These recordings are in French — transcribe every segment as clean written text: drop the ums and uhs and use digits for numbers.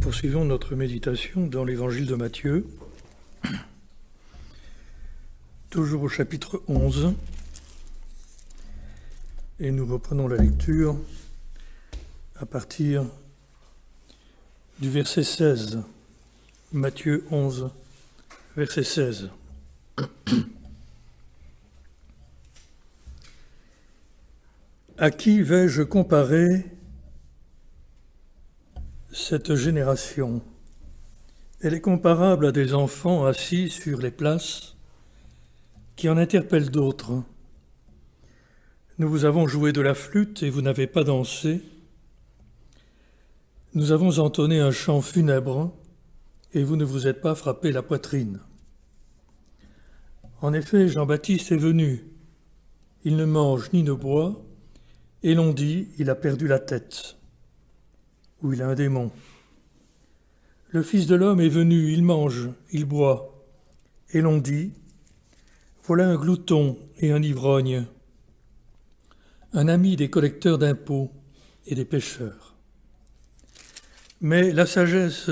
Poursuivons notre méditation dans l'évangile de Matthieu, toujours au chapitre 11, et nous reprenons la lecture à partir du verset 16. Matthieu 11, verset 16. À qui vais-je comparer cette génération? Elle est comparable à des enfants assis sur les places qui en interpellent d'autres. Nous vous avons joué de la flûte et vous n'avez pas dansé. Nous avons entonné un chant funèbre et vous ne vous êtes pas frappé la poitrine. En effet, Jean-Baptiste est venu. Il ne mange ni ne boit, et l'on dit, il a perdu la tête, ou il a un démon. Le Fils de l'homme est venu, il mange, il boit, et l'on dit, voilà un glouton et un ivrogne, un ami des collecteurs d'impôts et des pécheurs. Mais la sagesse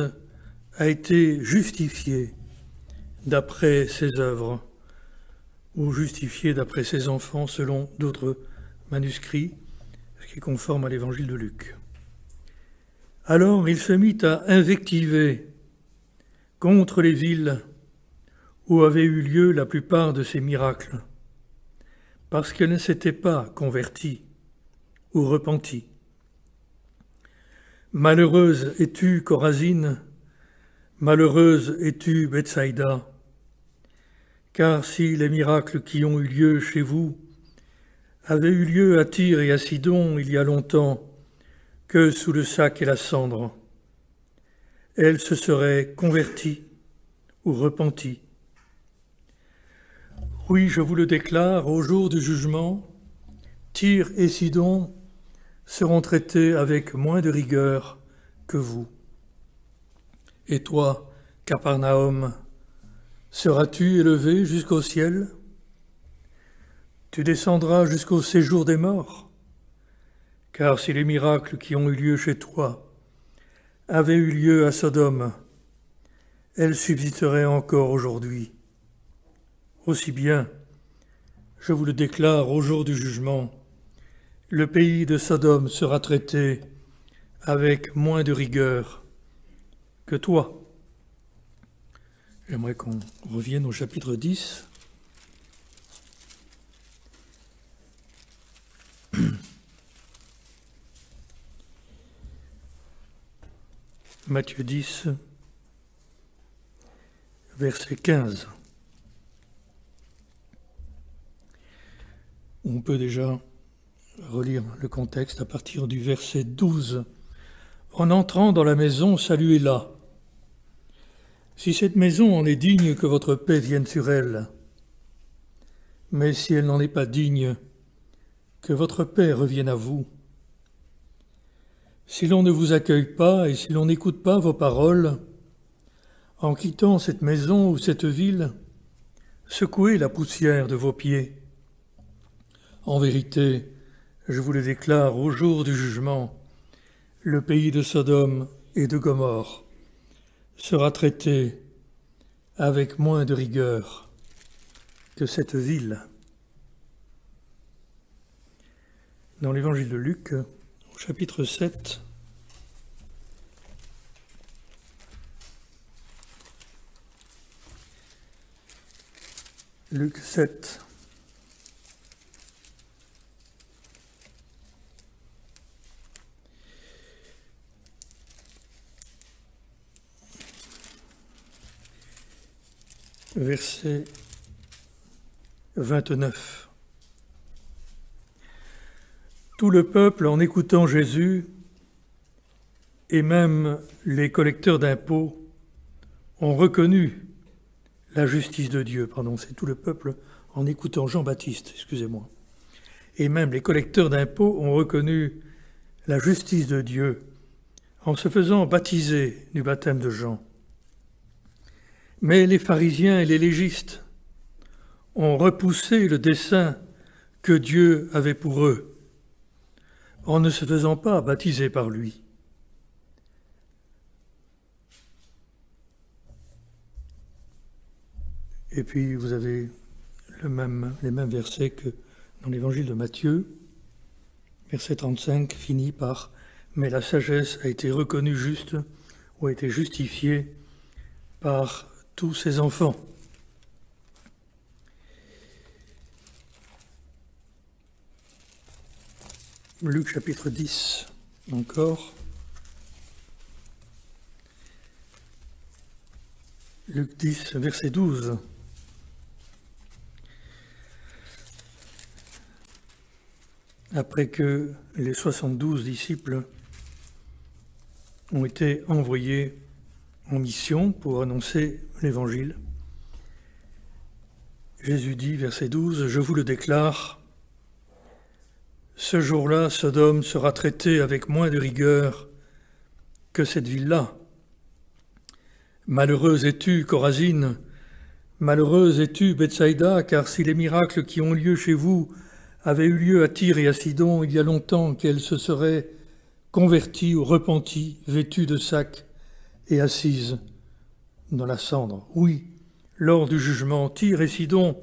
a été justifiée d'après ses œuvres, ou justifiée d'après ses enfants selon d'autres manuscrits, ce qui est conforme à l'évangile de Luc. Alors il se mit à invectiver contre les villes où avaient eu lieu la plupart de ces miracles, parce qu'elles ne s'étaient pas converties ou repenties. Malheureuse es-tu, Chorazine, malheureuse es-tu, Bethsaïda, car si les miracles qui ont eu lieu chez vous avaient eu lieu à Tyr et à Sidon il y a longtemps, que sous le sac et la cendre, elles se seraient converties ou repenties. Oui, je vous le déclare, au jour du jugement, Tyr et Sidon seront traités avec moins de rigueur que vous. Et toi, Capernaum, seras-tu élevé jusqu'au ciel? Tu descendras jusqu'au séjour des morts? Car si les miracles qui ont eu lieu chez toi avaient eu lieu à Sodome, elles subsisteraient encore aujourd'hui. Aussi bien, je vous le déclare au jour du jugement, le pays de Sodome sera traité avec moins de rigueur que toi. J'aimerais qu'on revienne au chapitre 10. Matthieu 10, verset 15. On peut déjà relire le contexte à partir du verset 12. En entrant dans la maison, saluez-la. Si cette maison en est digne, que votre paix vienne sur elle. Mais si elle n'en est pas digne, que votre paix revienne à vous. Si l'on ne vous accueille pas et si l'on n'écoute pas vos paroles, en quittant cette maison ou cette ville, secouez la poussière de vos pieds. En vérité, je vous le déclare, au jour du jugement, le pays de Sodome et de Gomorrhe sera traité avec moins de rigueur que cette ville. Dans l'évangile de Luc, au chapitre 7, Luc 7, verset 29. Tout le peuple, en écoutant Jésus, et même les collecteurs d'impôts, ont reconnu la justice de Dieu. Pardon, c'est tout le peuple en écoutant Jean-Baptiste, excusez-moi. Et même les collecteurs d'impôts ont reconnu la justice de Dieu en se faisant baptiser du baptême de Jean. Mais les pharisiens et les légistes ont repoussé le dessein que Dieu avait pour eux en ne se faisant pas baptiser par lui. Et puis vous avez les mêmes versets que dans l'évangile de Matthieu. Verset 35 finit par « Mais la sagesse a été reconnue juste ou a été justifiée par tous ses enfants. » Luc chapitre 10, encore. Luc 10, verset 12. Après que les 72 disciples ont été envoyés en mission pour annoncer l'Évangile, Jésus dit, verset 12, « Je vous le déclare, ce jour-là, Sodome sera traité avec moins de rigueur que cette ville-là. Malheureuse es-tu, Chorazine, malheureuse es-tu, Bethsaïda, car si les miracles qui ont lieu chez vous avaient eu lieu à Tyr et à Sidon il y a longtemps, qu'elles se seraient converties ou repenties, vêtues de sacs et assises dans la cendre. Oui, lors du jugement, Tyr et Sidon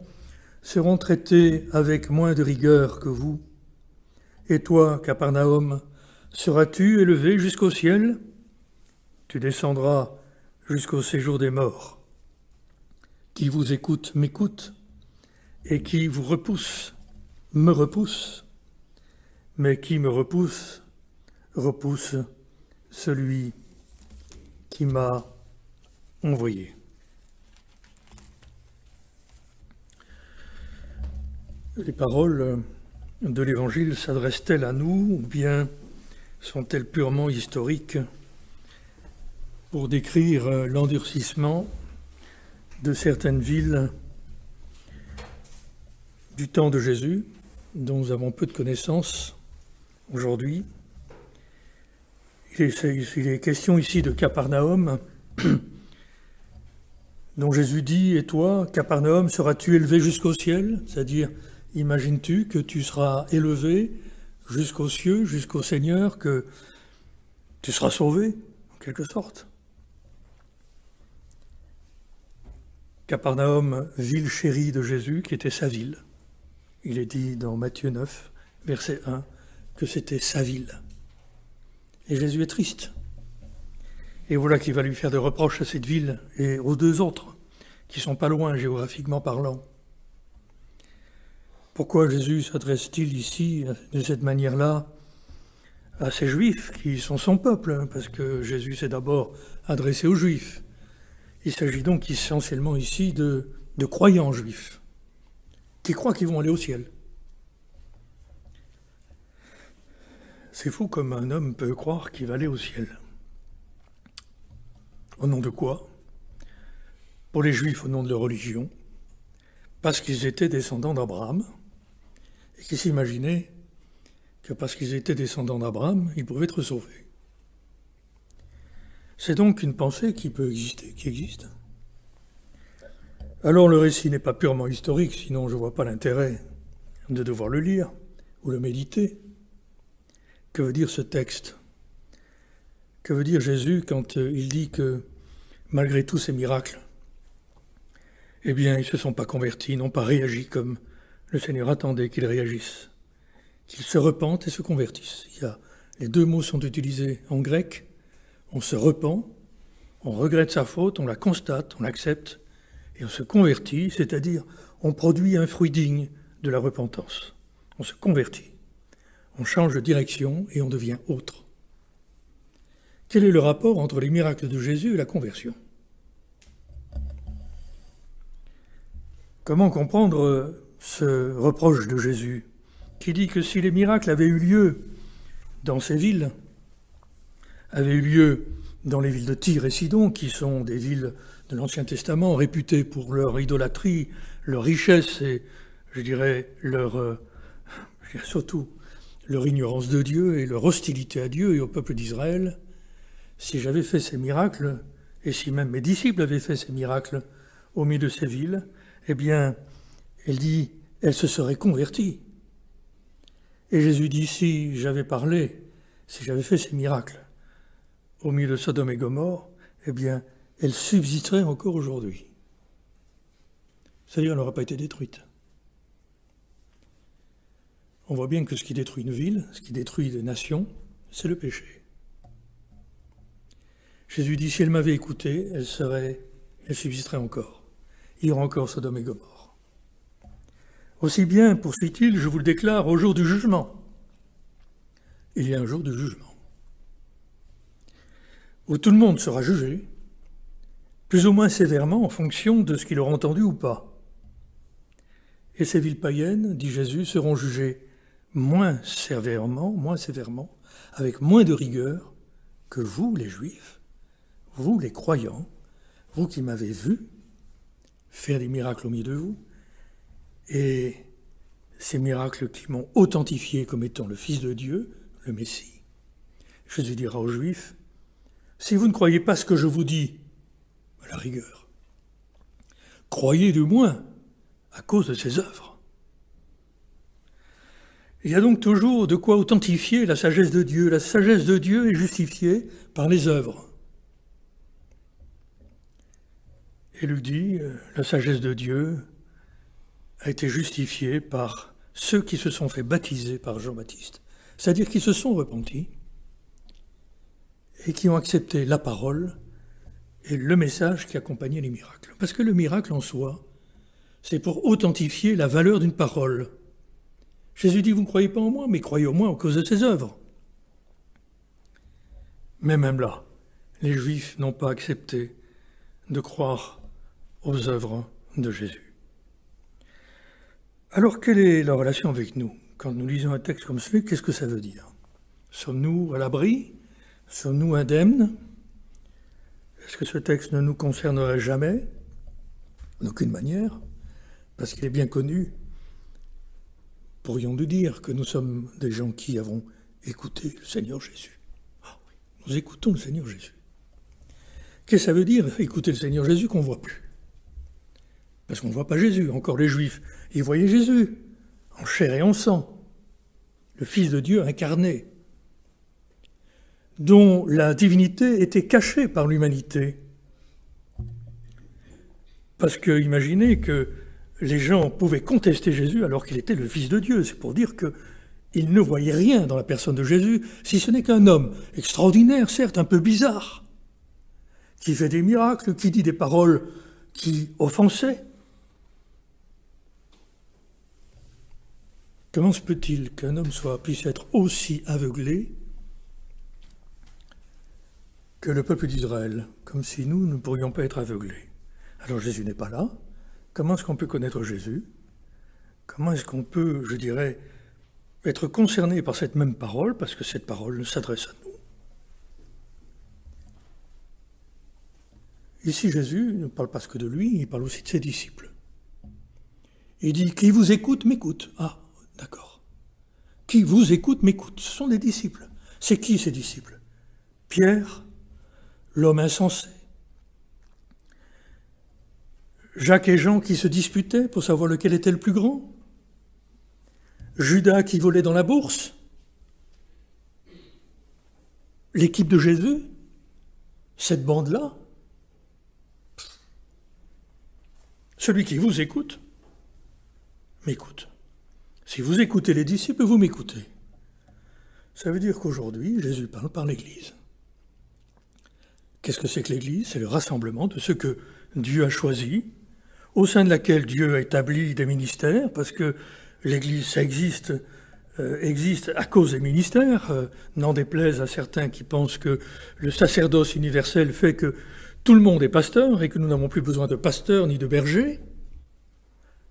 seront traités avec moins de rigueur que vous. Et toi, Capernaum, seras-tu élevé jusqu'au ciel? Tu descendras jusqu'au séjour des morts. Qui vous écoute m'écoute, et qui vous repousse me repousse, mais qui me repousse repousse celui qui m'a envoyé. Les paroles de l'Évangile s'adressent-elles à nous, ou bien sont-elles purement historiques pour décrire l'endurcissement de certaines villes du temps de Jésus, dont nous avons peu de connaissances aujourd'hui? Il est question ici de Capernaum, dont Jésus dit « Et toi, Capernaum, seras-tu élevé jusqu'au ciel ?» C'est-à-dire, imagines-tu que tu seras élevé jusqu'aux cieux, jusqu'au Seigneur, que tu seras sauvé, en quelque sorte? Capernaum, ville chérie de Jésus, qui était sa ville. Il est dit dans Matthieu 9, verset 1, que c'était sa ville. Et Jésus est triste. Et voilà qu'il va lui faire des reproches à cette ville et aux deux autres, qui sont pas loin géographiquement parlant. Pourquoi Jésus s'adresse-t-il ici, de cette manière-là, à ces Juifs qui sont son peuple? Parce que Jésus s'est d'abord adressé aux Juifs. Il s'agit donc essentiellement ici de croyants juifs, qui croient qu'ils vont aller au ciel. C'est fou comme un homme peut croire qu'il va aller au ciel. Au nom de quoi? Pour les Juifs, au nom de leur religion, parce qu'ils étaient descendants d'Abraham, et qu'ils s'imaginaient que parce qu'ils étaient descendants d'Abraham, ils pouvaient être sauvés. C'est donc une pensée qui peut exister, qui existe. Alors le récit n'est pas purement historique, sinon je ne vois pas l'intérêt de devoir le lire ou le méditer. Que veut dire ce texte? Que veut dire Jésus quand il dit que malgré tous ces miracles, eh bien, ils ne se sont pas convertis, n'ont pas réagi comme le Seigneur attendait qu'ils réagissent, qu'ils se repentent et se convertissent. Les deux mots sont utilisés en grec. On se repent, on regrette sa faute, on la constate, on l'accepte, et on se convertit, c'est-à-dire on produit un fruit digne de la repentance. On se convertit, on change de direction et on devient autre. Quel est le rapport entre les miracles de Jésus et la conversion? Comment comprendre ce reproche de Jésus qui dit que si les miracles avaient eu lieu dans ces villes, avaient eu lieu dans les villes de Tyr et Sidon, qui sont des villes de l'Ancien Testament réputées pour leur idolâtrie, leur richesse et, je dirais, surtout leur ignorance de Dieu et leur hostilité à Dieu et au peuple d'Israël, si j'avais fait ces miracles, et si même mes disciples avaient fait ces miracles au milieu de ces villes, eh bien, elle dit, elles se seraient converties. Et Jésus dit, si j'avais parlé, si j'avais fait ces miracles au milieu de Sodome et Gomorrhe, eh bien, elles subsisteraient encore aujourd'hui. c'est-à-dire elle n'aura pas été détruite. On voit bien que ce qui détruit une ville, ce qui détruit des nations, c'est le péché. Jésus dit, si elle m'avait écouté, elle subsisterait encore. Il y aura encore Sodome et Gomorrhe. Aussi bien, poursuit-il, je vous le déclare, au jour du jugement. Il y a un jour du jugement, où tout le monde sera jugé, plus ou moins sévèrement en fonction de ce qu'il aura entendu ou pas. Et ces villes païennes, dit Jésus, seront jugées moins sévèrement, avec moins de rigueur que vous, les Juifs, vous, les croyants, vous qui m'avez vu faire des miracles au milieu de vous, et ces miracles qui m'ont authentifié comme étant le Fils de Dieu, le Messie. Jésus dira aux Juifs, si vous ne croyez pas ce que je vous dis, à la rigueur, croyez du moins à cause de ses œuvres. Il y a donc toujours de quoi authentifier la sagesse de Dieu. La sagesse de Dieu est justifiée par les œuvres. Et Luc dit, la sagesse de Dieu a été justifiée par ceux qui se sont fait baptiser par Jean-Baptiste, c'est-à-dire qui se sont repentis et qui ont accepté la parole et le message qui accompagnait les miracles. Parce que le miracle en soi, c'est pour authentifier la valeur d'une parole. Jésus dit, vous ne croyez pas en moi, mais croyez au moins à cause de ses œuvres. Mais même là, les Juifs n'ont pas accepté de croire aux œuvres de Jésus. Alors, quelle est la relation avec nous? Quand nous lisons un texte comme celui, qu'est-ce que ça veut dire? Sommes-nous à l'abri? Sommes-nous indemnes? Est-ce que ce texte ne nous concernerait jamais? D'aucune manière, parce qu'il est bien connu. Pourrions-nous dire que nous sommes des gens qui avons écouté le Seigneur Jésus? Ah oui, nous écoutons le Seigneur Jésus. Qu'est-ce que ça veut dire, écouter le Seigneur Jésus qu'on ne voit plus? Parce qu'on ne voit pas Jésus. Encore les Juifs, ils voyaient Jésus, en chair et en sang, le Fils de Dieu incarné, dont la divinité était cachée par l'humanité. Parce que imaginez que les gens pouvaient contester Jésus alors qu'il était le Fils de Dieu. C'est pour dire qu'ils ne voyaient rien dans la personne de Jésus, si ce n'est qu'un homme extraordinaire, certes, un peu bizarre, qui fait des miracles, qui dit des paroles qui offensaient. Comment se peut-il qu'un homme puisse être aussi aveuglé que le peuple d'Israël, comme si nous ne pourrions pas être aveuglés? Alors Jésus n'est pas là. Comment est-ce qu'on peut connaître Jésus? Comment est-ce qu'on peut, je dirais, être concerné par cette même parole, parce que cette parole s'adresse à nous? Ici, Jésus ne parle pas que de lui, il parle aussi de ses disciples. Il dit, qui vous écoute, m'écoute. Ah, d'accord. Qui vous écoute, m'écoute. Ce sont des disciples. C'est qui ces disciples? Pierre, l'homme insensé. Jacques et Jean qui se disputaient pour savoir lequel était le plus grand. Judas qui volait dans la bourse. L'équipe de Jésus. Cette bande-là. Celui qui vous écoute, m'écoute. Si vous écoutez les disciples, vous m'écoutez. Ça veut dire qu'aujourd'hui, Jésus parle par l'Église. Qu'est-ce que c'est que l'Église? C'est le rassemblement de ceux que Dieu a choisis, au sein de laquelle Dieu a établi des ministères, parce que l'Église, ça existe à cause des ministères, n'en déplaise à certains qui pensent que le sacerdoce universel fait que tout le monde est pasteur et que nous n'avons plus besoin de pasteurs ni de bergers.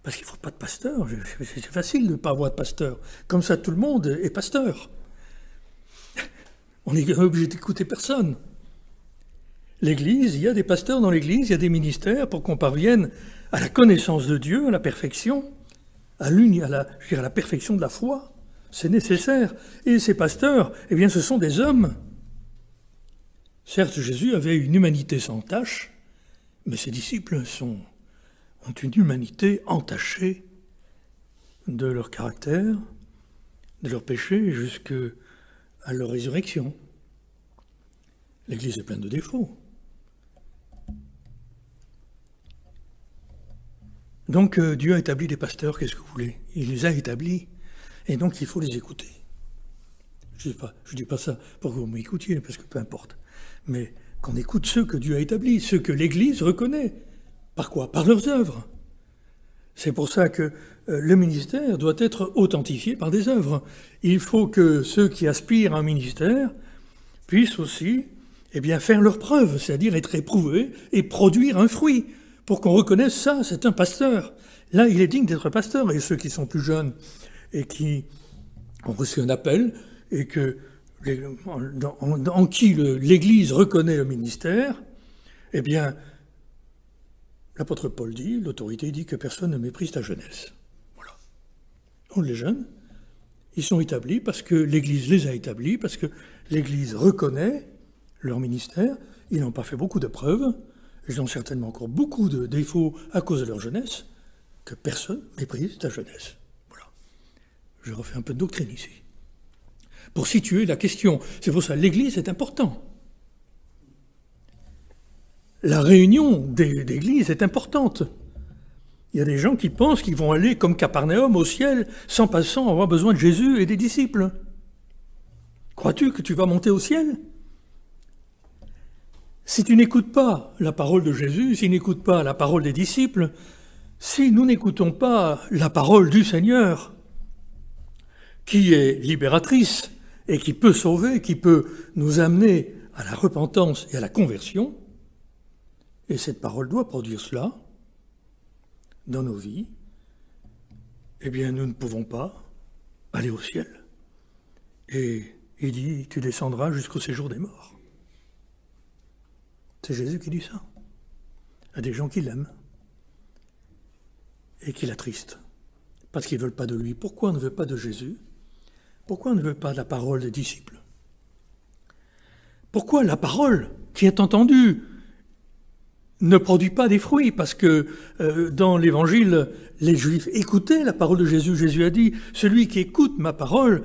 Parce qu'il ne faut pas de pasteur. C'est facile de ne pas avoir de pasteur. Comme ça, tout le monde est pasteur. On n'est obligé d'écouter personne. L'Église, il y a des pasteurs dans l'Église, il y a des ministères pour qu'on parvienne à la connaissance de Dieu, à la perfection, à la perfection de la foi. C'est nécessaire. Et ces pasteurs, eh bien, ce sont des hommes. Certes, Jésus avait une humanité sans tache, mais ses disciples ont une humanité entachée de leur caractère, de leur péché, jusqu'à leur résurrection. L'Église est pleine de défauts. Donc Dieu a établi des pasteurs, qu'est-ce que vous voulez? Il les a établis, et donc il faut les écouter. Je dis pas ça pour que vous m'écoutiez, parce que peu importe. Mais qu'on écoute ceux que Dieu a établis, ceux que l'Église reconnaît. Par quoi? Par leurs œuvres. C'est pour ça que le ministère doit être authentifié par des œuvres. Il faut que ceux qui aspirent à un ministère puissent aussi faire leurs preuves, c'est-à-dire être éprouvés et produire un fruit, pour qu'on reconnaisse ça, c'est un pasteur. Là, il est digne d'être pasteur. Et ceux qui sont plus jeunes et qui ont reçu un appel, et que en qui l'Église reconnaît le ministère, l'apôtre Paul dit, l'autorité dit que personne ne méprise ta jeunesse. Voilà. Donc les jeunes, ils sont établis parce que l'Église les a établis, parce que l'Église reconnaît leur ministère. Ils n'ont pas fait beaucoup de preuves, ils ont certainement encore beaucoup de défauts à cause de leur jeunesse, que personne ne méprise ta jeunesse. Voilà. Je refais un peu de doctrine ici. Pour situer la question, c'est pour ça que l'Église est important. La réunion d'églises est importante. Il y a des gens qui pensent qu'ils vont aller comme Capernaum au ciel sans passant avoir besoin de Jésus et des disciples. Crois-tu que tu vas monter au ciel? Si tu n'écoutes pas la parole de Jésus, si tu n'écoutes pas la parole des disciples, si nous n'écoutons pas la parole du Seigneur, qui est libératrice et qui peut sauver, qui peut nous amener à la repentance et à la conversion, et cette parole doit produire cela dans nos vies, nous ne pouvons pas aller au ciel. Et il dit, tu descendras jusqu'au séjour des morts. C'est Jésus qui dit ça. Il y a des gens qui l'aiment et qui l'attristent, parce qu'ils ne veulent pas de lui. Pourquoi on ne veut pas de Jésus? Pourquoi on ne veut pas de la parole des disciples? Pourquoi la parole qui est entendue ne produit pas des fruits? Parce que dans l'Évangile, les Juifs écoutaient la parole de Jésus. Jésus a dit, celui qui écoute ma parole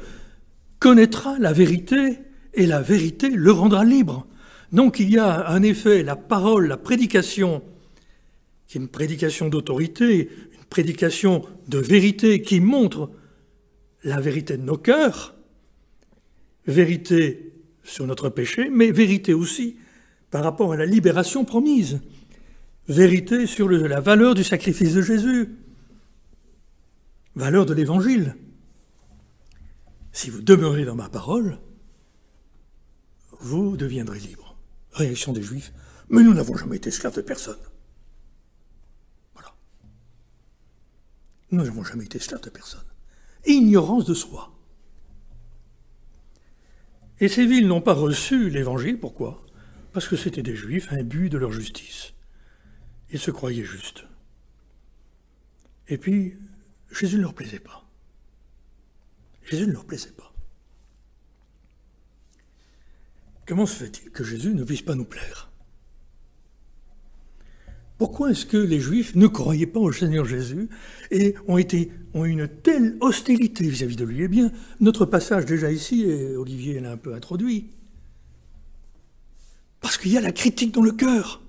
connaîtra la vérité, et la vérité le rendra libre. Donc il y a en effet la parole, la prédication, qui est une prédication d'autorité, une prédication de vérité qui montre la vérité de nos cœurs, vérité sur notre péché, mais vérité aussi par rapport à la libération promise, vérité sur la valeur du sacrifice de Jésus, valeur de l'Évangile. Si vous demeurez dans ma parole, vous deviendrez libres. Réaction des Juifs, mais nous n'avons jamais été esclaves de personne. Voilà. Nous n'avons jamais été esclaves de personne. Ignorance de soi. Et ces villes n'ont pas reçu l'Évangile, pourquoi? Parce que c'était des Juifs imbus de leur justice. Ils se croyaient justes. Et puis, Jésus ne leur plaisait pas. Jésus ne leur plaisait pas. Comment se fait-il que Jésus ne puisse pas nous plaire? Pourquoi est-ce que les Juifs ne croyaient pas au Seigneur Jésus et ont une telle hostilité vis-à-vis de lui? Eh bien, notre passage déjà ici, et Olivier l'a un peu introduit, parce qu'il y a la critique dans le cœur.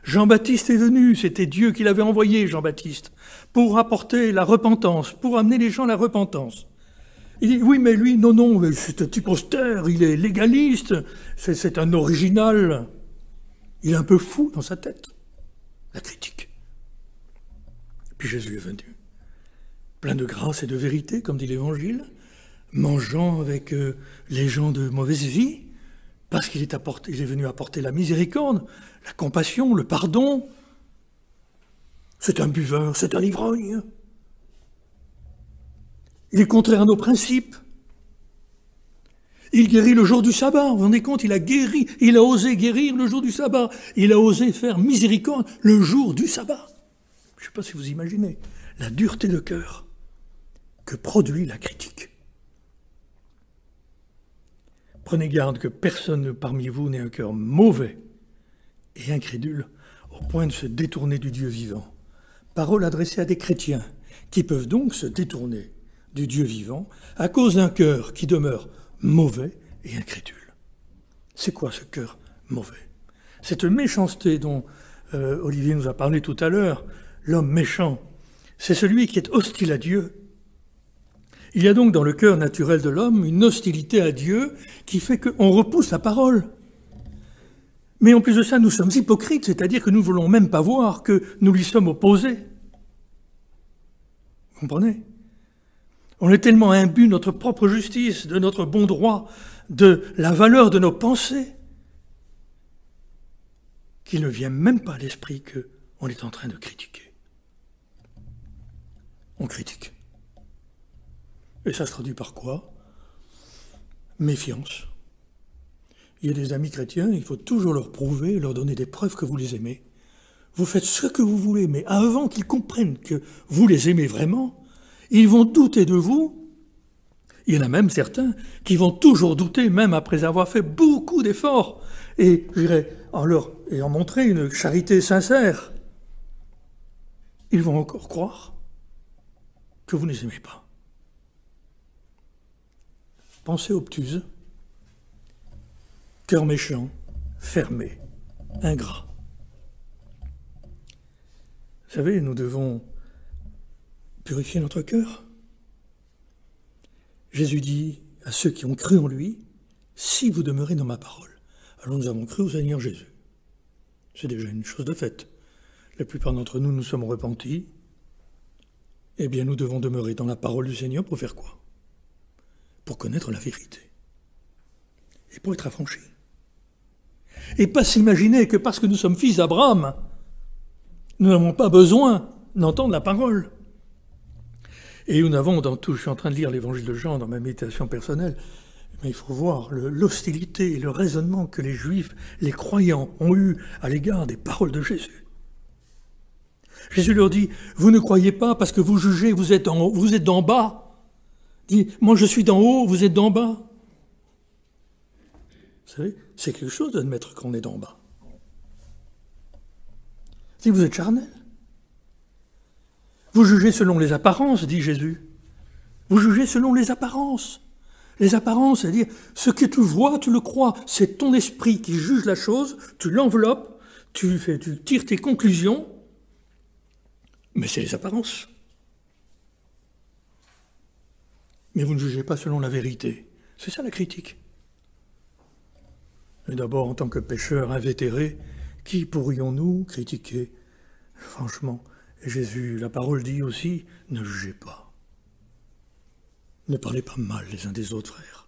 Jean-Baptiste est venu, c'était Dieu qui l'avait envoyé, Jean-Baptiste, pour apporter la repentance, pour amener les gens à la repentance. Il dit, oui, mais lui, non, c'est un type austère, il est légaliste, c'est un original. Il est un peu fou dans sa tête, la critique. Puis Jésus est venu, plein de grâce et de vérité, comme dit l'Évangile, mangeant avec les gens de mauvaise vie, parce qu'il est venu apporter la miséricorde, la compassion, le pardon. C'est un buveur, c'est un ivrogne. Il est contraire à nos principes. Il guérit le jour du sabbat. Vous vous rendez compte, il a osé guérir le jour du sabbat. Il a osé faire miséricorde le jour du sabbat. Je ne sais pas si vous imaginez la dureté de cœur que produit la critique. Prenez garde que personne parmi vous n'ait un cœur mauvais et incrédule au point de se détourner du Dieu vivant. Parole adressée à des chrétiens qui peuvent donc se détourner du Dieu vivant à cause d'un cœur qui demeure mauvais et incrédule. C'est quoi ce cœur mauvais? Cette méchanceté dont Olivier nous a parlé tout à l'heure, l'homme méchant, c'est celui qui est hostile à Dieu. Il y a donc dans le cœur naturel de l'homme une hostilité à Dieu qui fait qu'on repousse la parole. Mais en plus de ça, nous sommes hypocrites, c'est-à-dire que nous ne voulons même pas voir que nous lui sommes opposés. Vous comprenez? On est tellement imbus de notre propre justice, de notre bon droit, de la valeur de nos pensées, qu'il ne vient même pas à l'esprit qu'on est en train de critiquer. On critique. Et ça se traduit par quoi? Méfiance. Il y a des amis chrétiens, il faut toujours leur prouver, leur donner des preuves que vous les aimez. Vous faites ce que vous voulez, mais avant qu'ils comprennent que vous les aimez vraiment, ils vont douter de vous. Il y en a même certains qui vont toujours douter, même après avoir fait beaucoup d'efforts, et je dirais, en montrer une charité sincère. Ils vont encore croire que vous ne les aimez pas. Pensée obtuse, cœur méchant, fermé, ingrat. Vous savez, nous devons purifier notre cœur. Jésus dit à ceux qui ont cru en lui, « Si vous demeurez dans ma parole ». Alors nous avons cru au Seigneur Jésus. C'est déjà une chose de faite. La plupart d'entre nous, nous sommes repentis. Eh bien, nous devons demeurer dans la parole du Seigneur pour faire quoi? Pour connaître la vérité. Et pour être affranchis. Et pas s'imaginer que parce que nous sommes fils d'Abraham, nous n'avons pas besoin d'entendre la parole. Et nous avons dans tout, je suis en train de lire l'évangile de Jean dans ma méditation personnelle, mais il faut voir l'hostilité et le raisonnement que les Juifs, les croyants, ont eu à l'égard des paroles de Jésus. Jésus leur dit, vous ne croyez pas parce que vous jugez, vous êtes d'en bas. Il dit, moi je suis d'en haut, vous êtes d'en bas. Vous savez, c'est quelque chose d'admettre qu'on est d'en bas. Si vous êtes charnel. Vous jugez selon les apparences, dit Jésus. Vous jugez selon les apparences. Les apparences, c'est-à-dire, ce que tu vois, tu le crois. C'est ton esprit qui juge la chose, tu l'enveloppes, tu tires tes conclusions, mais c'est les apparences. Mais vous ne jugez pas selon la vérité. C'est ça la critique. Et d'abord, en tant que pécheurs invétérés, qui pourrions-nous critiquer? Franchement, Jésus, la parole dit aussi, ne jugez pas. Ne parlez pas mal les uns des autres, frères.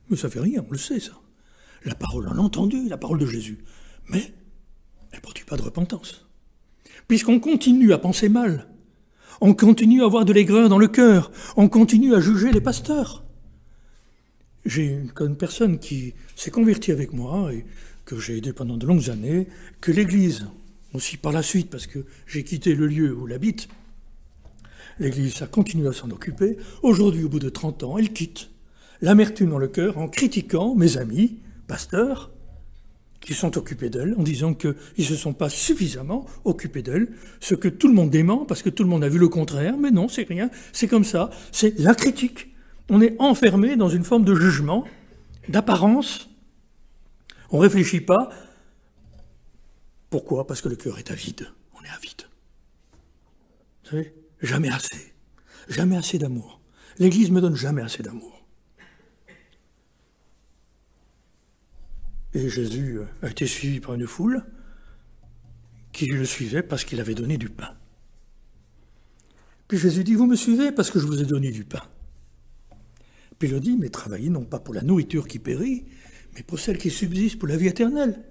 Mais ça fait rien, on le sait, ça. La parole, on a entendu, la parole de Jésus. Mais elle ne produit pas de repentance. Puisqu'on continue à penser mal, on continue à avoir de l'aigreur dans le cœur, on continue à juger les pasteurs. J'ai une personne qui s'est convertie avec moi et que j'ai aidé pendant de longues années, que l'Église, aussi par la suite, parce que j'ai quitté le lieu où elle habite, l'Église a continué à s'en occuper. Aujourd'hui, au bout de 30 ans, elle quitte, l'amertume dans le cœur, en critiquant mes amis, pasteurs, qui sont occupés d'elle, en disant qu'ils ne se sont pas suffisamment occupés d'elle, ce que tout le monde dément, parce que tout le monde a vu le contraire, mais non, c'est rien, c'est comme ça, c'est la critique. On est enfermé dans une forme de jugement, d'apparence, on ne réfléchit pas. Pourquoi? Parce que le cœur est avide, on est avide. Vous savez, jamais assez d'amour. L'Église ne me donne jamais assez d'amour. Et Jésus a été suivi par une foule qui le suivait parce qu'il avait donné du pain. Puis Jésus dit, vous me suivez parce que je vous ai donné du pain. Puis il leur dit, mais travaillez non pas pour la nourriture qui périt, mais pour celle qui subsiste pour la vie éternelle.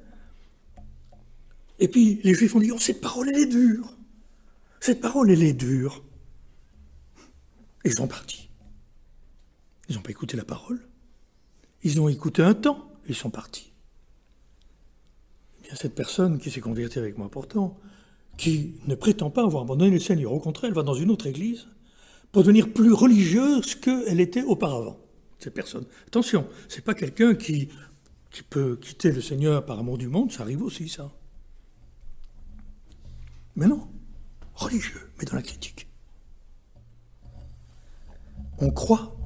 Et puis les Juifs ont dit, oh, cette parole, elle est dure. Cette parole, elle est dure. Et ils sont partis. Ils n'ont pas écouté la parole. Ils ont écouté un temps, et ils sont partis. Eh bien, cette personne qui s'est convertie avec moi pourtant, qui ne prétend pas avoir abandonné le Seigneur, au contraire, elle va dans une autre église pour devenir plus religieuse qu'elle était auparavant. Cette personne. Attention, c'est pas quelqu'un qui peut quitter le Seigneur par amour du monde, ça arrive aussi, ça. Mais non, religieux, mais dans la critique. On croit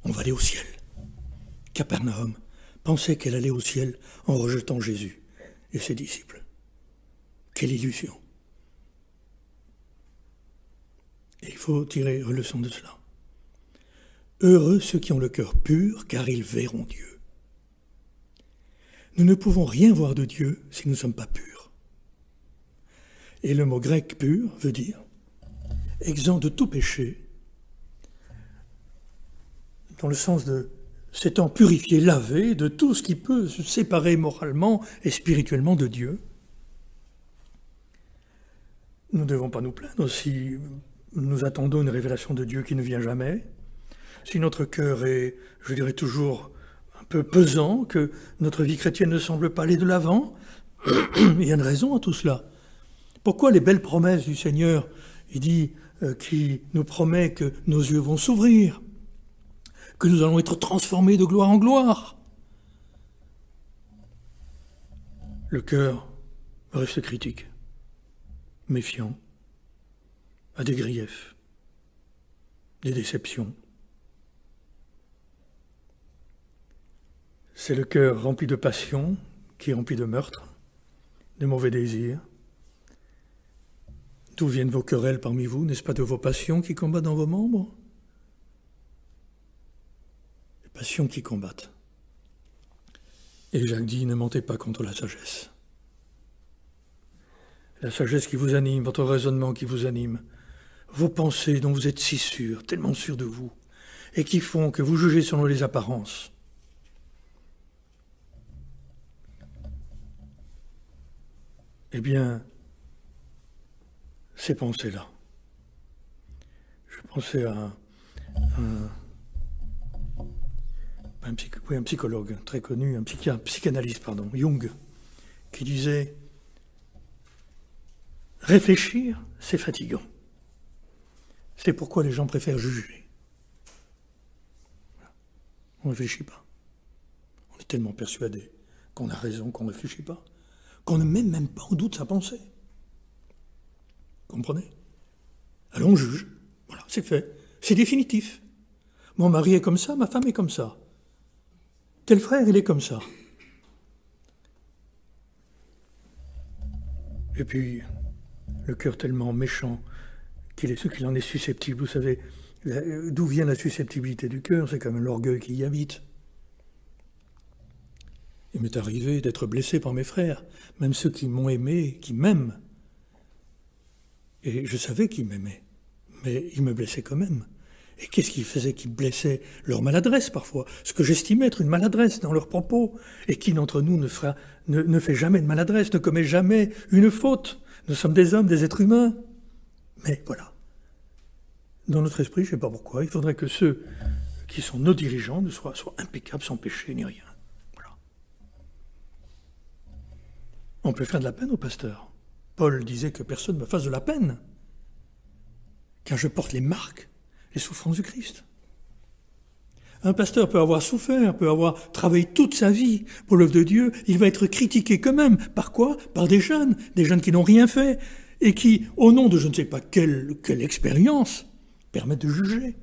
on va aller au ciel. Capernaum pensait qu'elle allait au ciel en rejetant Jésus et ses disciples. Quelle illusion! Et il faut tirer leçon de cela. Heureux ceux qui ont le cœur pur, car ils verront Dieu. Nous ne pouvons rien voir de Dieu si nous ne sommes pas purs. Et le mot grec pur veut dire exempt de tout péché, dans le sens de s'étant purifié, lavé de tout ce qui peut se séparer moralement et spirituellement de Dieu. Nous ne devons pas nous plaindre si nous attendons une révélation de Dieu qui ne vient jamais, si notre cœur est, je dirais toujours, un peu pesant, que notre vie chrétienne ne semble pas aller de l'avant. Il y a une raison à tout cela. Pourquoi les belles promesses du Seigneur, il dit, qui nous promet que nos yeux vont s'ouvrir, que nous allons être transformés de gloire en gloire. Le cœur reste critique, méfiant, a des griefs, des déceptions. C'est le cœur rempli de passion, qui est rempli de meurtre, de mauvais désirs. D'où viennent vos querelles parmi vous? N'est-ce pas de vos passions qui combattent dans vos membres? Les passions qui combattent. Et Jacques dit, ne mentez pas contre la sagesse. La sagesse qui vous anime, votre raisonnement qui vous anime, vos pensées dont vous êtes si sûrs, tellement sûrs de vous, et qui font que vous jugez selon les apparences. Eh bien, ces pensées-là. Je pensais à un psychologue très connu, un psychanalyste, Jung, qui disait « Réfléchir, c'est fatigant. C'est pourquoi les gens préfèrent juger. » On ne réfléchit pas. On est tellement persuadé qu'on a raison, qu'on ne réfléchit pas, qu'on ne met même pas en doute sa pensée. Comprenez? Alors on juge. Voilà, c'est fait. C'est définitif. Mon mari est comme ça, ma femme est comme ça. Tel frère, il est comme ça. Et puis, le cœur tellement méchant qu'il en est susceptible. Vous savez, d'où vient la susceptibilité du cœur? C'est quand même l'orgueil qui y habite. Il m'est arrivé d'être blessé par mes frères, même ceux qui m'ont aimé, qui m'aiment. Et je savais qu'ils m'aimaient, mais ils me blessaient quand même. Et qu'est-ce qu'ils faisaient qui blessait? Leur maladresse parfois, ce que j'estimais être une maladresse dans leurs propos. Et qui d'entre nous ne fait jamais de maladresse, ne commet jamais une faute? Nous sommes des hommes, des êtres humains. Mais voilà. Dans notre esprit, je ne sais pas pourquoi, il faudrait que ceux qui sont nos dirigeants soient impeccables, sans péché ni rien. Voilà. On peut faire de la peine au pasteur. Paul disait que personne ne me fasse de la peine, car je porte les marques, les souffrances du Christ. Un pasteur peut avoir souffert, peut avoir travaillé toute sa vie pour l'œuvre de Dieu, il va être critiqué quand même. Par quoi? Par des jeunes qui n'ont rien fait, et qui, au nom de je ne sais pas quelle expérience, permettent de juger.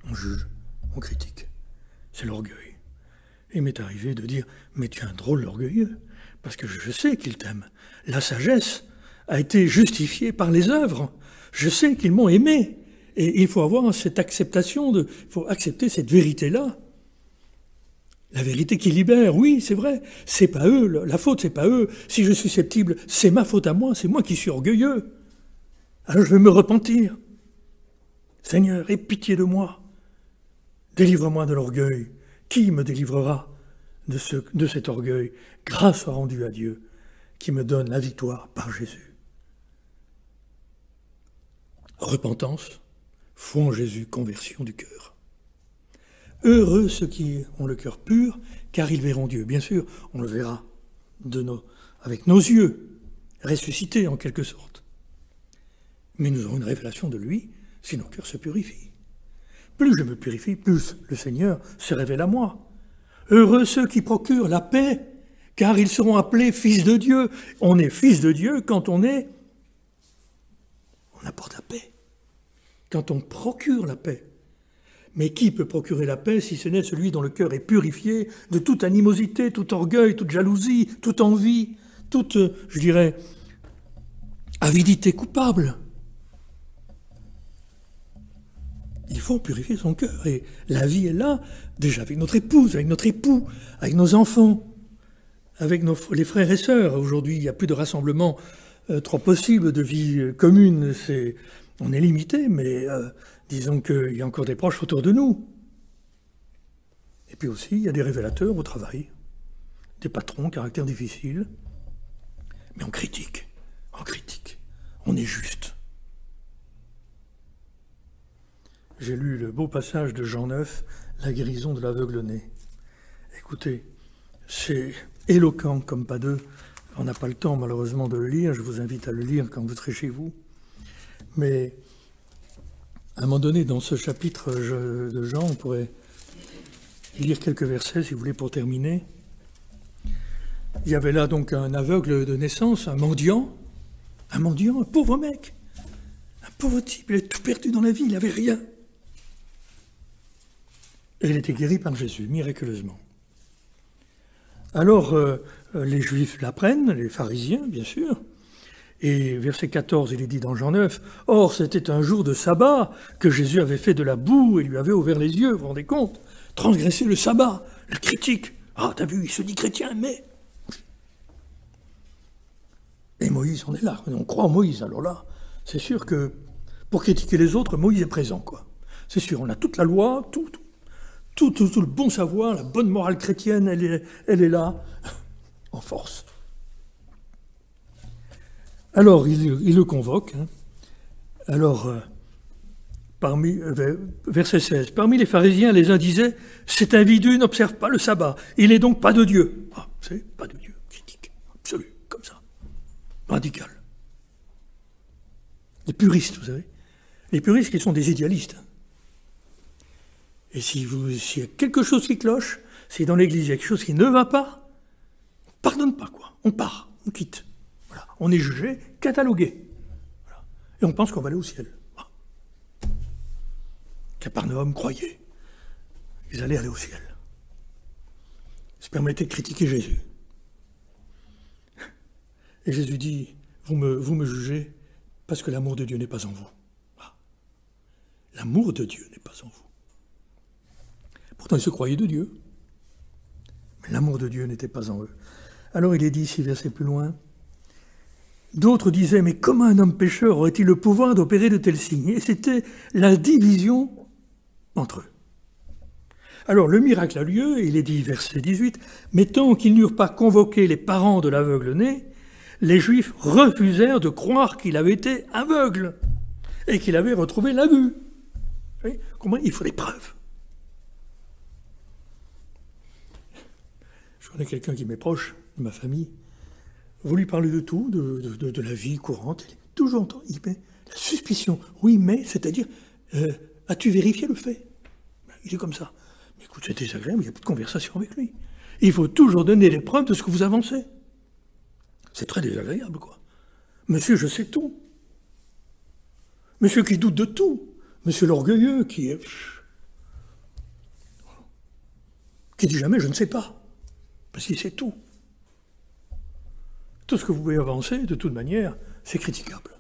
On juge, on critique. C'est l'orgueil. Et il m'est arrivé de dire, mais tu es un drôle orgueilleux, parce que je sais qu'il t'aime. La sagesse a été justifiée par les œuvres. Je sais qu'ils m'ont aimé. Et il faut avoir cette acceptation, il faut accepter cette vérité-là. La vérité qui libère, oui, c'est vrai. C'est pas eux, la faute, c'est pas eux. Si je suis susceptible, c'est ma faute à moi, c'est moi qui suis orgueilleux. Alors je vais me repentir. Seigneur, aie pitié de moi. Délivre-moi de l'orgueil. Qui me délivrera de cet orgueil? Grâce soit rendue à Dieu, qui me donne la victoire par Jésus. Repentance, foi en Jésus, conversion du cœur. Heureux ceux qui ont le cœur pur, car ils verront Dieu. Bien sûr, on le verra avec nos yeux, ressuscités en quelque sorte. Mais nous aurons une révélation de lui si nos cœurs se purifient. Plus je me purifie, plus le Seigneur se révèle à moi. Heureux ceux qui procurent la paix, car ils seront appelés fils de Dieu. On est fils de Dieu quand on apporte la paix, quand on procure la paix. Mais qui peut procurer la paix si ce n'est celui dont le cœur est purifié de toute animosité, tout orgueil, toute jalousie, toute envie, toute, je dirais, Avidité coupable. Il faut purifier son cœur. Et la vie est là, déjà avec notre épouse, avec notre époux, avec nos enfants, avec les frères et sœurs. Aujourd'hui, il n'y a plus de rassemblement trop possible, de vie commune. On est limité, mais disons qu'il y a encore des proches autour de nous. Et puis aussi, il y a des révélateurs au travail, des patrons, caractère difficile. Mais on critique, on est juste. J'ai lu le beau passage de Jean 9, la guérison de l'aveugle-né. Écoutez, c'est éloquent comme pas deux. On n'a pas le temps malheureusement de le lire, je vous invite à le lire quand vous serez chez vous. Mais à un moment donné, dans ce chapitre de Jean, on pourrait lire quelques versets, si vous voulez, pour terminer. Il y avait là donc un aveugle de naissance, un mendiant, un pauvre mec, un pauvre type, il est tout perdu dans la vie, il n'avait rien. Et il était guéri par Jésus, miraculeusement. Alors, les Juifs l'apprennent, les pharisiens, bien sûr, et verset 14, il est dit dans Jean 9, « Or, c'était un jour de sabbat que Jésus avait fait de la boue et lui avait ouvert les yeux, vous vous rendez compte? Transgresser le sabbat, la critique. Ah, t'as vu, il se dit chrétien, mais... » Et Moïse, on est là, on croit en Moïse, alors là, c'est sûr que pour critiquer les autres, Moïse est présent, quoi. C'est sûr, on a toute la loi, tout le bon savoir, la bonne morale chrétienne, elle est là, en force. Alors, il le convoque. Hein. Alors, verset 16, parmi les pharisiens, les uns disaient, « Cet individu n'observe pas le sabbat, il n'est donc pas de Dieu. » Ah, c'est pas de Dieu, critique, absolu, comme ça, radical. Les puristes, vous savez, les puristes qui sont des idéalistes. Et s'il y a quelque chose qui cloche, si dans l'Église il y a quelque chose qui ne va pas, on ne pardonne pas, quoi. On part, on quitte. Voilà. On est jugé, catalogué. Voilà. Et on pense qu'on va aller au ciel. Voilà. Capernaum croyait. Ils allaient aller au ciel. Ils se permettaient de critiquer Jésus. Et Jésus dit, vous me jugez parce que l'amour de Dieu n'est pas en vous. Voilà. L'amour de Dieu n'est pas en vous. Pourtant, ils se croyaient de Dieu. Mais l'amour de Dieu n'était pas en eux. Alors il est dit, 6 versets plus loin, d'autres disaient, mais comment un homme pécheur aurait-il le pouvoir d'opérer de tels signes? Et c'était la division entre eux. Alors le miracle a lieu, il est dit, verset 18, mais tant qu'ils n'eurent pas convoqué les parents de l'aveugle-né, les Juifs refusèrent de croire qu'il avait été aveugle et qu'il avait retrouvé la vue. Vous voyez, il faut des preuves. Je connais quelqu'un qui m'est proche, de ma famille. Vous lui parlez de tout, de la vie courante. Il est toujours il met la suspicion. Oui, mais, c'est-à-dire, as-tu vérifié le fait? Il est comme ça. Mais écoute, c'est désagréable, il n'y a plus de conversation avec lui. Il faut toujours donner les preuves de ce que vous avancez. C'est très désagréable, quoi. Monsieur, je sais tout. Monsieur qui doute de tout. Monsieur l'orgueilleux qui dit jamais je ne sais pas. Parce qu'il sait tout. Tout ce que vous pouvez avancer, de toute manière, c'est critiquable.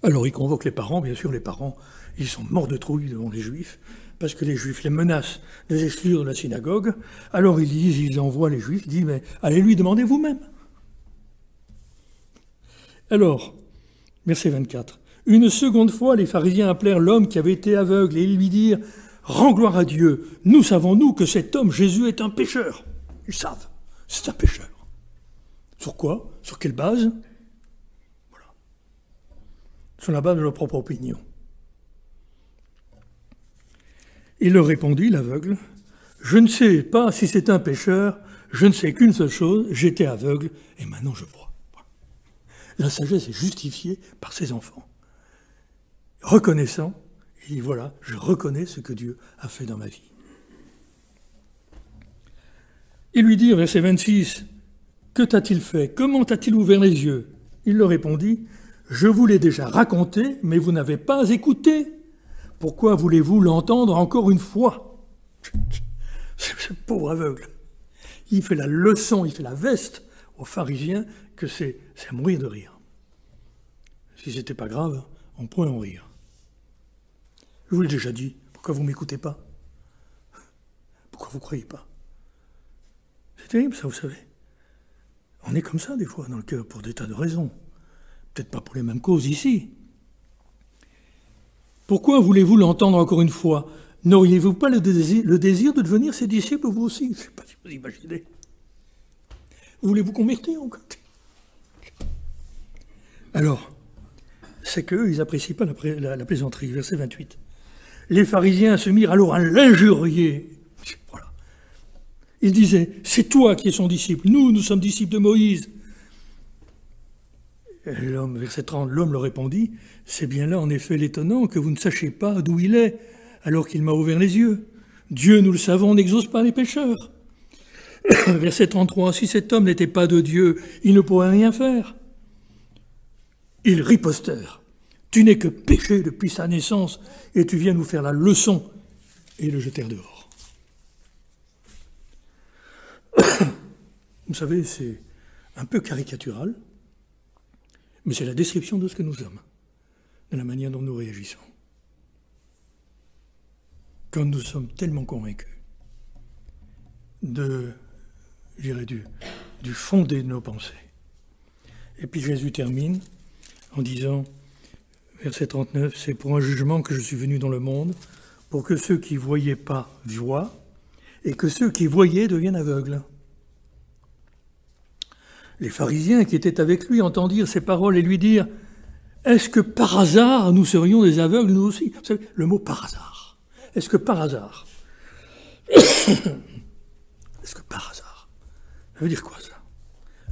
Alors il convoque les parents, bien sûr, les parents, ils sont morts de trouille devant les Juifs, parce que les Juifs les menacent de les exclure de la synagogue. Alors ils envoient les Juifs, ils disent, mais allez lui demander vous-même. Alors, verset 24, une seconde fois, les pharisiens appelèrent l'homme qui avait été aveugle et ils lui dirent, rends gloire à Dieu, nous savons, nous, que cet homme, Jésus, est un pécheur. Ils savent, c'est un pécheur. Sur quoi? Sur quelle base? Voilà. Sur la base de leur propre opinion. Il leur répondit, l'aveugle, je ne sais pas si c'est un pécheur, je ne sais qu'une seule chose, j'étais aveugle et maintenant je vois. Voilà. La sagesse est justifiée par ses enfants. Reconnaissant, il dit, voilà, je reconnais ce que Dieu a fait dans ma vie. Il lui dit, verset 26, que t'a-t-il fait? Comment t'a-t-il ouvert les yeux? Il leur répondit, je vous l'ai déjà raconté, mais vous n'avez pas écouté. Pourquoi voulez-vous l'entendre encore une fois? Ce pauvre aveugle. Il fait la leçon, il fait la veste aux pharisiens que c'est à mourir de rire. Si c'était pas grave, on pourrait en rire. Je vous l'ai déjà dit, pourquoi vous m'écoutez pas? Pourquoi vous croyez pas? C'est terrible ça, vous savez. On est comme ça des fois dans le cœur pour des tas de raisons. Peut-être pas pour les mêmes causes ici. Pourquoi voulez-vous l'entendre encore une fois? N'auriez-vous pas le désir de devenir ses disciples vous aussi? Je ne sais pas si vous imaginez. Voulez-vous convertir encore? Alors, c'est qu'eux, ils n'apprécient pas la plaisanterie. Verset 28. Les pharisiens se mirent alors à l'injurier. Voilà. Ils disaient, c'est toi qui es son disciple. Nous sommes disciples de Moïse. L'homme, verset 30, l'homme leur répondit, c'est bien là en effet l'étonnant que vous ne sachiez pas d'où il est, alors qu'il m'a ouvert les yeux. Dieu, nous le savons, n'exauce pas les pécheurs. Verset 33, si cet homme n'était pas de Dieu, il ne pourrait rien faire. Ils ripostèrent, tu n'es que péché depuis sa naissance, et tu viens nous faire la leçon, et le jetèrent dehors. Vous savez, c'est un peu caricatural, mais c'est la description de ce que nous sommes, de la manière dont nous réagissons. Quand nous sommes tellement convaincus du fondé de nos pensées. Et puis Jésus termine en disant, verset 39, c'est pour un jugement que je suis venu dans le monde, pour que ceux qui ne voyaient pas voient, et que ceux qui voyaient deviennent aveugles. Les pharisiens qui étaient avec lui entendirent ces paroles et lui dirent « Est-ce que par hasard nous serions des aveugles nous aussi ?» Vous savez, le mot « par hasard ». Est-ce que par hasard Est-ce que par hasard Ça veut dire quoi ça?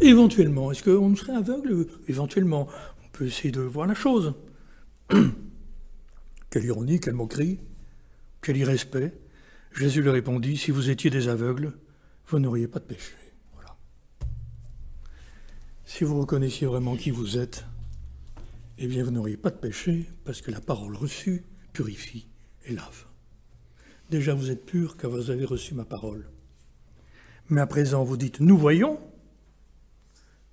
Éventuellement, est-ce qu'on serait aveugle? Éventuellement, on peut essayer de voir la chose. Quelle ironie, quelle moquerie, quel irrespect. Jésus leur répondit « Si vous étiez des aveugles, vous n'auriez pas de péché. » Si vous reconnaissiez vraiment qui vous êtes, eh bien vous n'auriez pas de péché, parce que la parole reçue purifie et lave. Déjà vous êtes pur car vous avez reçu ma parole. Mais à présent vous dites « nous voyons »,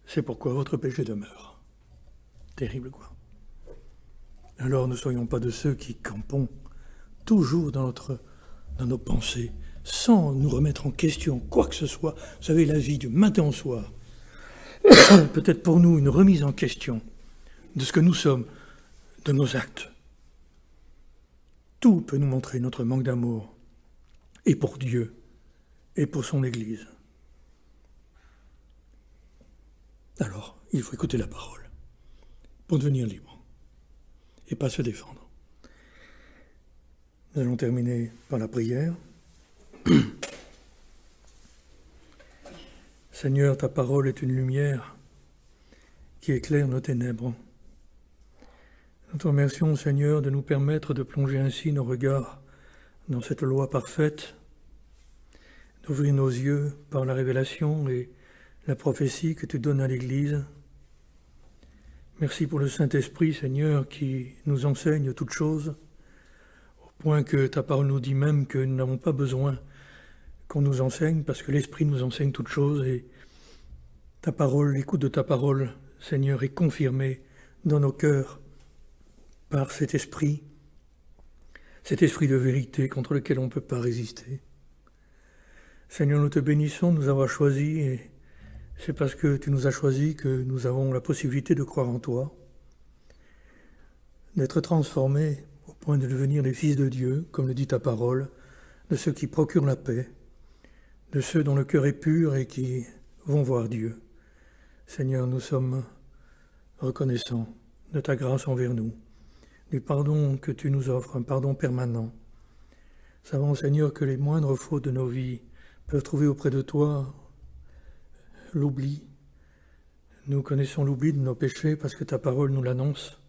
c'est pourquoi votre péché demeure. Terrible quoi. Alors ne soyons pas de ceux qui campons toujours dans nos pensées, sans nous remettre en question quoi que ce soit. Vous savez, la vie du matin au soir, peut-être pour nous une remise en question de ce que nous sommes, de nos actes. Tout peut nous montrer notre manque d'amour, et pour Dieu, et pour son Église. Alors, il faut écouter la parole, pour devenir libre, et pas se défendre. Nous allons terminer par la prière. Seigneur, ta parole est une lumière qui éclaire nos ténèbres. Nous te remercions, Seigneur, de nous permettre de plonger ainsi nos regards dans cette loi parfaite, d'ouvrir nos yeux par la révélation et la prophétie que tu donnes à l'Église. Merci pour le Saint-Esprit, Seigneur, qui nous enseigne toutes choses, au point que ta parole nous dit même que nous n'avons pas besoin qu'on nous enseigne, parce que l'Esprit nous enseigne toutes choses, et ta parole, l'écoute de ta parole, Seigneur, est confirmée dans nos cœurs par cet esprit de vérité contre lequel on ne peut pas résister. Seigneur, nous te bénissons de nous avoir choisis, et c'est parce que tu nous as choisis que nous avons la possibilité de croire en toi, d'être transformés au point de devenir les fils de Dieu, comme le dit ta parole, de ceux qui procurent la paix, de ceux dont le cœur est pur et qui vont voir Dieu. Seigneur, nous sommes reconnaissants de ta grâce envers nous, du pardon que tu nous offres, un pardon permanent. Savons, Seigneur, que les moindres fautes de nos vies peuvent trouver auprès de toi l'oubli. Nous connaissons l'oubli de nos péchés parce que ta parole nous l'annonce.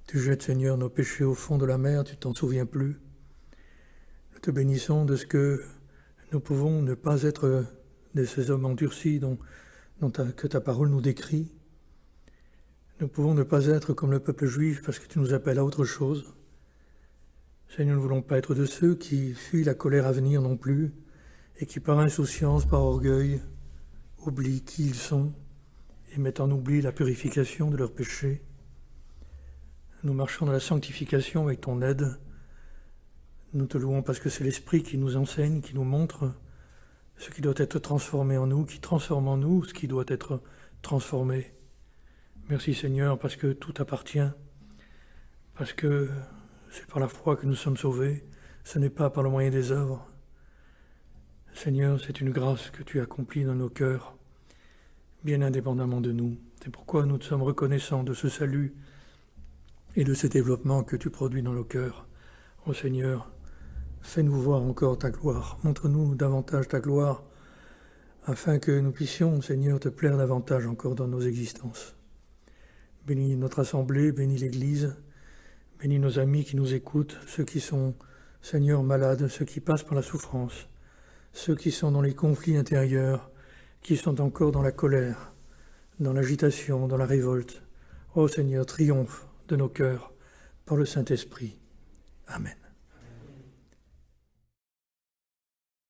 Tu jettes, Seigneur, nos péchés au fond de la mer, tu t'en souviens plus. Nous te bénissons de ce que nous pouvons ne pas être de ces hommes endurcis que ta parole nous décrit. Nous pouvons ne pas être comme le peuple juif parce que tu nous appelles à autre chose. Seigneur, nous ne voulons pas être de ceux qui fuient la colère à venir non plus et qui par insouciance, par orgueil, oublient qui ils sont et mettent en oubli la purification de leurs péchés. Nous marchons dans la sanctification avec ton aide. Nous te louons parce que c'est l'Esprit qui nous enseigne, qui nous montre ce qui doit être transformé en nous, qui transforme en nous ce qui doit être transformé. Merci Seigneur parce que tout appartient, parce que c'est par la foi que nous sommes sauvés, ce n'est pas par le moyen des œuvres. Seigneur, c'est une grâce que tu accomplis dans nos cœurs, bien indépendamment de nous. C'est pourquoi nous te sommes reconnaissants de ce salut et de ce développement que tu produis dans nos cœurs. Ô Seigneur, fais-nous voir encore ta gloire, montre-nous davantage ta gloire, afin que nous puissions, Seigneur, te plaire davantage encore dans nos existences. Bénis notre assemblée, bénis l'Église, bénis nos amis qui nous écoutent, ceux qui sont, Seigneur, malades, ceux qui passent par la souffrance, ceux qui sont dans les conflits intérieurs, qui sont encore dans la colère, dans l'agitation, dans la révolte. Ô Seigneur, triomphe de nos cœurs par le Saint-Esprit. Amen.